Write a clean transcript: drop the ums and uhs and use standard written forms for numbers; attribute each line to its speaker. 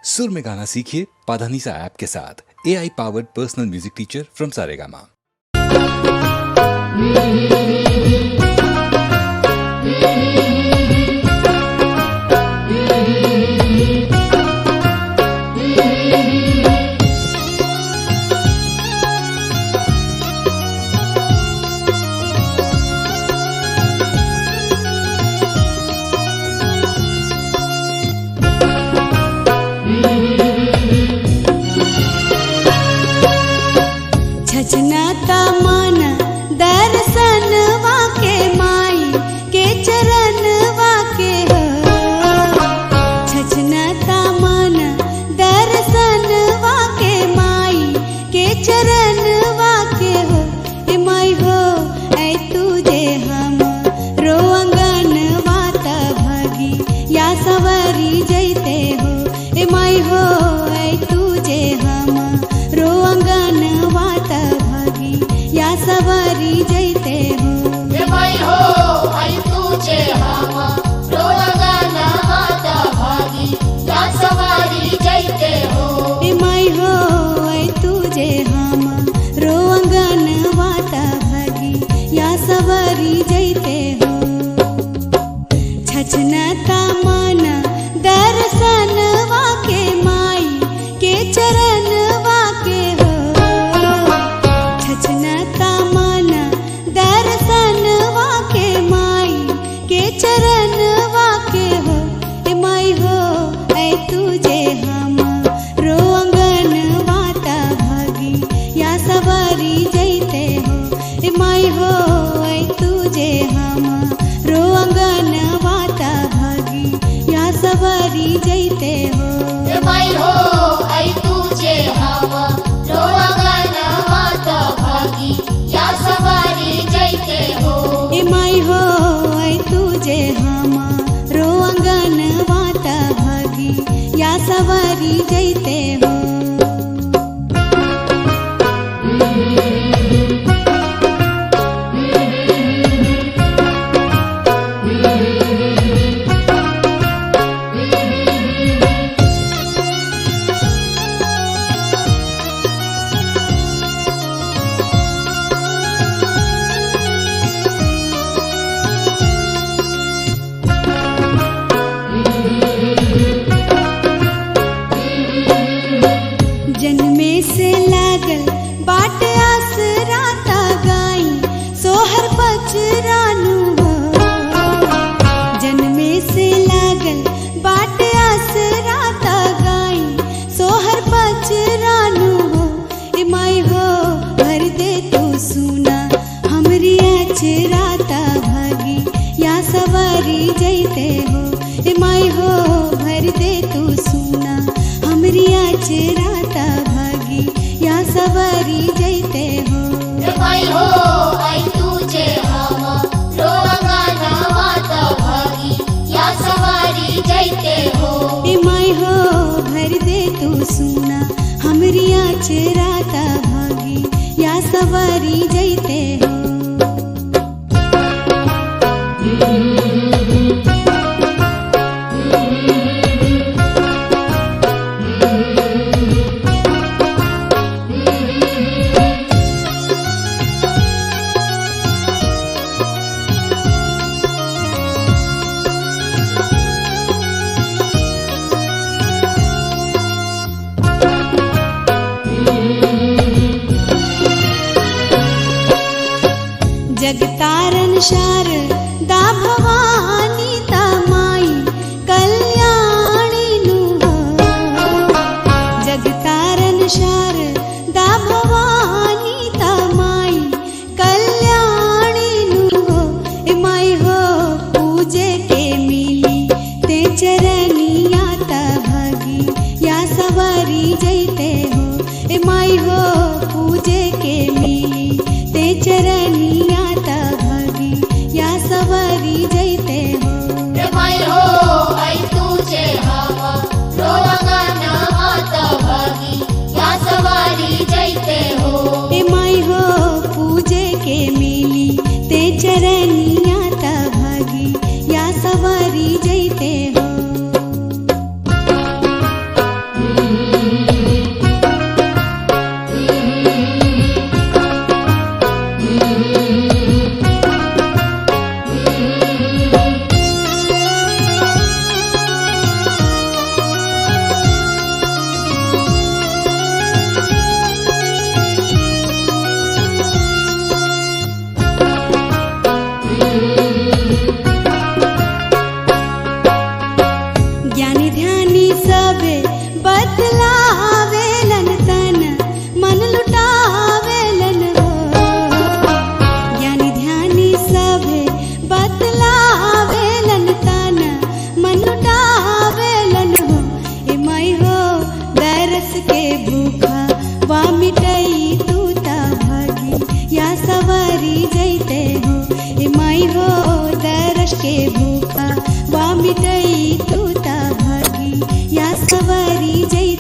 Speaker 1: सुर में गाना सीखिए पाधानीसा ऐप के साथ। AI powered personal music teacher from Saregama.
Speaker 2: छचनाता मन दर्शन वाके माई के चरण वाके हो। छचनाता मन दर्शन वाके माई के चरण वाके हो। ए माई हो ऐ तुझे हम रोअंगन वात भगी या सवरी जैते हो। ए माई हो ऐ तुझे हम रोअंगन वात भगी या सवारी जैते हो।
Speaker 3: ए माई हो आई तुझे हम रोअंगन वात भगी या सवारी जैते हो।
Speaker 2: ए माई हो ऐ तुझे हम रोअंगन वात भगी या सवारी जैते हो। छचनाता मन दर्शन वाके माई के चरण वाके हो। छचनाता मन दर्शन वाके माई के चरण वाके हो। ए माई हो ऐ तुझे हम रोअंगन वात भगी या सवारी जैते हो। ए माई हो ऐ तुझे हम रोअंगन वात भगी या सवारी जैते हो।
Speaker 3: ए माई हो आई तुझे हम रोअंगन वात भगी या सवारी जैते हो।
Speaker 2: ए माई हो ऐ तुझे हम रोअंगन वात भगी या सवारी जैते हो। जन्मे से लागल बाट आसराता गाई सोहर पचरानु हो। जन्मे से लागल बाट आसराता गाई सोहर पचरानु हो। ए माई हो भर दे तू सुना हमरी अचराता भगी या सवारी जैते हो। ए माई हो भर दे तू सुना हमरी अचराता भगी या सवारी जैते हो।
Speaker 3: ए माई हो आई तुझे हम रोअंगन वात भगी या सवारी जैते हो।
Speaker 2: ए माई हो भर दे तू सुना हमरी अचराता भगी या सवारी जैते हो। जगतारन शारदा भवानी ता माई कल्याणी नु हो। जगतारन शारदा भवानी ता माई कल्याणी नु हो। ए माई हो पूजे के मिली ते चरनिया ता भगी या सवारी जैते हो। ए माई हो पूजे के मिली ते चरनिया ता भगी या सवारी जैते हो।
Speaker 3: ए माई हो आई तुझे हम रोअंगन वात भगी या सवारी जैते हो।
Speaker 2: ए माई हो पूजे के मिली ते चरनिया ता भगी या सवारी जैते हो। माई हो दरस के भूखा वा मिटई तू ता भागी या सवारी जई